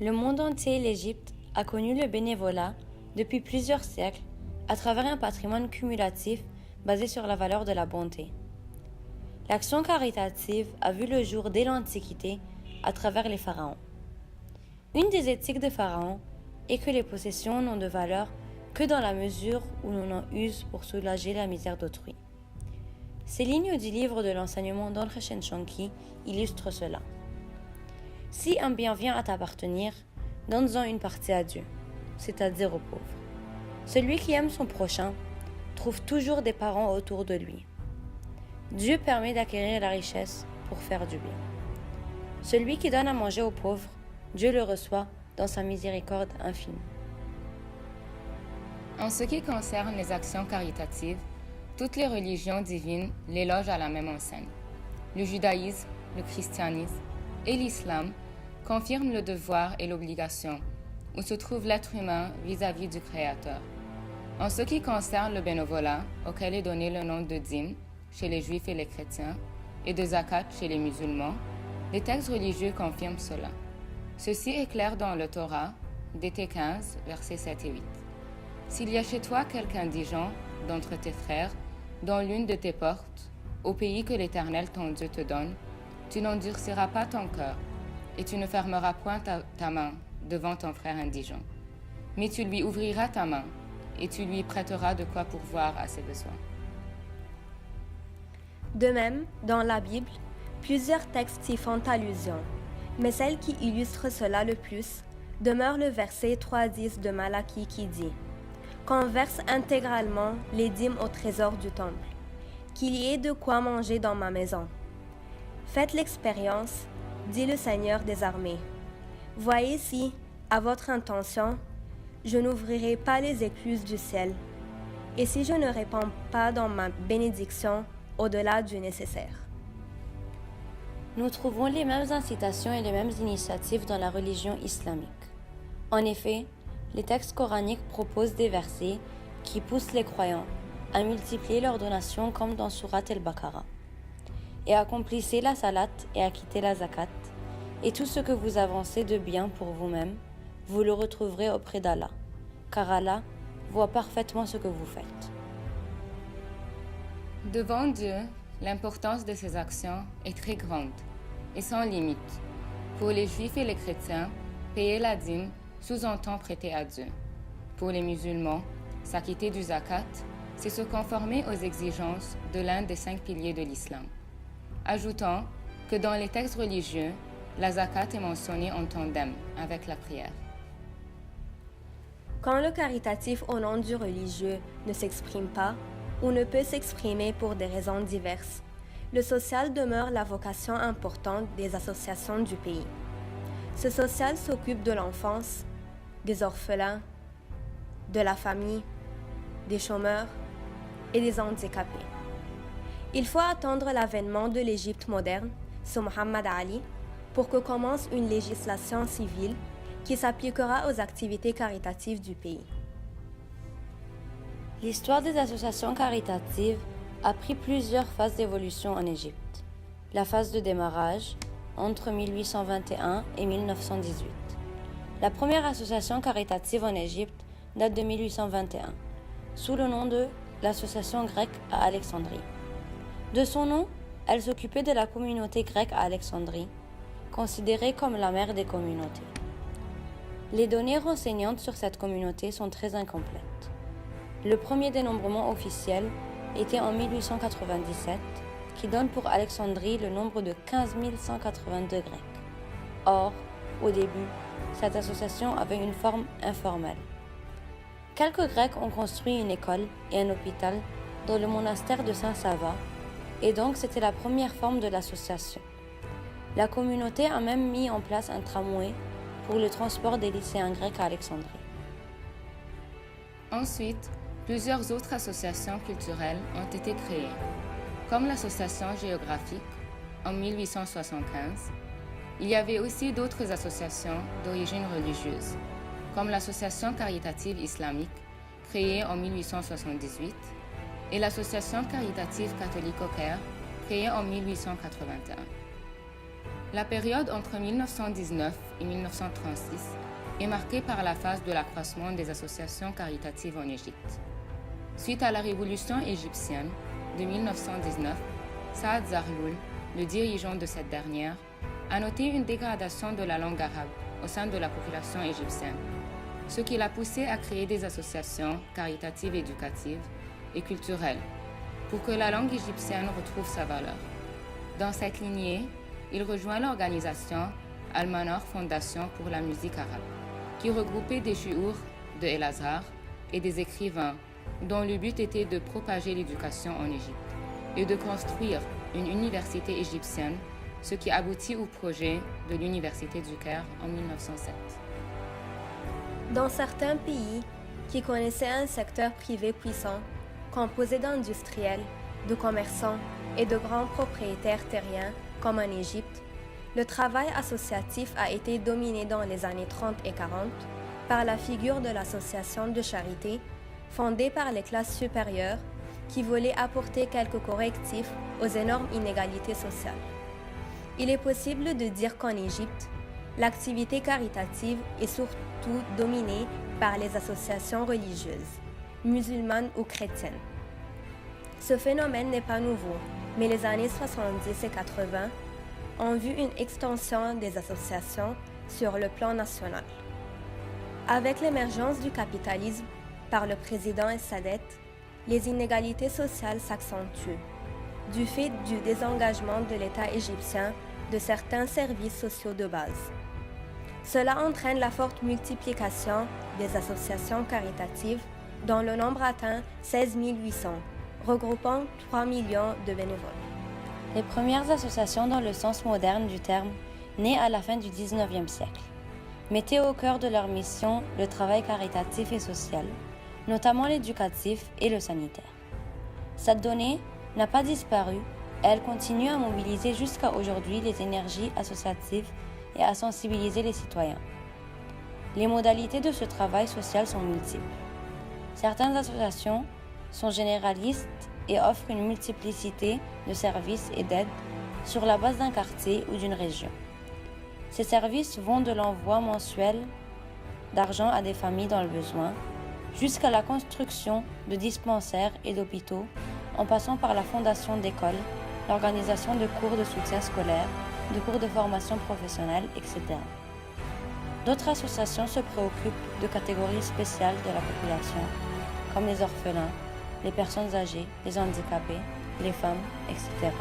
Le monde entier et l'Égypte a connu le bénévolat depuis plusieurs siècles à travers un patrimoine cumulatif basé sur la valeur de la bonté. L'action caritative a vu le jour dès l'Antiquité à travers les pharaons. Une des éthiques des pharaons est que les possessions n'ont de valeur que dans la mesure où l'on en use pour soulager la misère d'autrui. Ces lignes du livre de l'enseignement d'André Shenshonki illustrent cela. Si un bien vient à t'appartenir, donne-en une partie à Dieu, c'est-à-dire aux pauvres. Celui qui aime son prochain trouve toujours des parents autour de lui. Dieu permet d'acquérir la richesse pour faire du bien. Celui qui donne à manger aux pauvres, Dieu le reçoit dans sa miséricorde infinie. En ce qui concerne les actions caritatives, toutes les religions divines l'élogent à la même enseigne. Le judaïsme, le christianisme et l'islam confirment le devoir et l'obligation où se trouve l'être humain vis-à-vis du Créateur. En ce qui concerne le bénévolat, auquel est donné le nom de dîme chez les juifs et les chrétiens, et de zakat chez les musulmans, les textes religieux confirment cela. Ceci est clair dans le Torah, D'été 15, versets 7 et 8. S'il y a chez toi quelque indigent d'entre tes frères, dans l'une de tes portes, au pays que l'Éternel ton Dieu te donne, tu n'endurciras pas ton cœur, et tu ne fermeras point ta main devant ton frère indigent. Mais tu lui ouvriras ta main, et tu lui prêteras de quoi pourvoir à ses besoins. De même, dans la Bible, plusieurs textes y font allusion, mais celle qui illustre cela le plus demeure le verset 3:10 de Malachie qui dit « Qu'on verse intégralement les dîmes au trésor du temple, qu'il y ait de quoi manger dans ma maison. Faites l'expérience, dit le Seigneur des armées. Voyez si, à votre intention, je n'ouvrirai pas les écluses du ciel, et si je ne répands pas dans ma bénédiction au-delà du nécessaire. » Nous trouvons les mêmes incitations et les mêmes initiatives dans la religion islamique. En effet, les textes coraniques proposent des versets qui poussent les croyants à multiplier leurs donations comme dans Surat al-Baqarah. Et accomplissez la salat et acquittez la zakat, et tout ce que vous avancez de bien pour vous-même, vous le retrouverez auprès d'Allah, car Allah voit parfaitement ce que vous faites. Devant Dieu, l'importance de ces actions est très grande et sans limite. Pour les juifs et les chrétiens, payer la dîme sous-entend prêter à Dieu. Pour les musulmans, s'acquitter du zakat, c'est se conformer aux exigences de l'un des 5 piliers de l'islam. Ajoutons que dans les textes religieux, la zakat est mentionnée en tandem avec la prière. Quand le caritatif au nom du religieux ne s'exprime pas ou ne peut s'exprimer pour des raisons diverses, le social demeure la vocation importante des associations du pays. Ce social s'occupe de l'enfance, des orphelins, de la famille, des chômeurs et des handicapés. Il faut attendre l'avènement de l'Égypte moderne, sous Mohammed Ali, pour que commence une législation civile qui s'appliquera aux activités caritatives du pays. L'histoire des associations caritatives a pris plusieurs phases d'évolution en Égypte. La phase de démarrage, entre 1821 et 1918. La première association caritative en Égypte date de 1821, sous le nom de l'Association grecque à Alexandrie. De son nom, elle s'occupait de la communauté grecque à Alexandrie, considérée comme la mère des communautés. Les données renseignantes sur cette communauté sont très incomplètes. Le premier dénombrement officiel était en 1897, qui donne pour Alexandrie le nombre de 15 182 Grecs. Or, au début, cette association avait une forme informelle. Quelques Grecs ont construit une école et un hôpital dans le monastère de Saint-Sava, et donc c'était la première forme de l'association. La communauté a même mis en place un tramway pour le transport des lycéens grecs à Alexandrie. Ensuite, plusieurs autres associations culturelles ont été créées, comme l'association géographique en 1875. Il y avait aussi d'autres associations d'origine religieuse, comme l'association caritative islamique créée en 1878 et l'association caritative catholique au Caire créée en 1881. La période entre 1919 et 1936 est marquée par la phase de l'accroissement des associations caritatives en Égypte. Suite à la révolution égyptienne de 1919, Saad Zarloul, le dirigeant de cette dernière, a noté une dégradation de la langue arabe au sein de la population égyptienne, ce qui l'a poussé à créer des associations caritatives éducatives et culturelles pour que la langue égyptienne retrouve sa valeur. Dans cette lignée, il rejoint l'organisation Al-Manar Fondation pour la musique arabe, qui regroupait des chouours de El-Azhar et des écrivains dont le but était de propager l'éducation en Égypte et de construire une université égyptienne, ce qui aboutit au projet de l'Université du Caire en 1907. Dans certains pays qui connaissaient un secteur privé puissant, composé d'industriels, de commerçants et de grands propriétaires terriens, comme en Égypte, le travail associatif a été dominé dans les années 30 et 40 par la figure de l'association de charité, fondée par les classes supérieures qui voulaient apporter quelques correctifs aux énormes inégalités sociales. Il est possible de dire qu'en Égypte, l'activité caritative est surtout dominée par les associations religieuses, musulmanes ou chrétiennes. Ce phénomène n'est pas nouveau, mais les années 70 et 80 ont vu une extension des associations sur le plan national. Avec l'émergence du capitalisme par le président Sadet, les inégalités sociales s'accentuent, du fait du désengagement de l'État égyptien de certains services sociaux de base. Cela entraîne la forte multiplication des associations caritatives dont le nombre atteint 16 800, regroupant 3 millions de bénévoles. Les premières associations dans le sens moderne du terme, nées à la fin du XIXe siècle, mettaient au cœur de leur mission le travail caritatif et social, notamment l'éducatif et le sanitaire. Cette donnée n'a pas disparu et elle continue à mobiliser jusqu'à aujourd'hui les énergies associatives et à sensibiliser les citoyens. Les modalités de ce travail social sont multiples. Certaines associations sont généralistes et offrent une multiplicité de services et d'aides sur la base d'un quartier ou d'une région. Ces services vont de l'envoi mensuel d'argent à des familles dans le besoin, jusqu'à la construction de dispensaires et d'hôpitaux, en passant par la fondation d'écoles, l'organisation de cours de soutien scolaire, de cours de formation professionnelle, etc. D'autres associations se préoccupent de catégories spéciales de la population, comme les orphelins, les personnes âgées, les handicapés, les femmes, etc.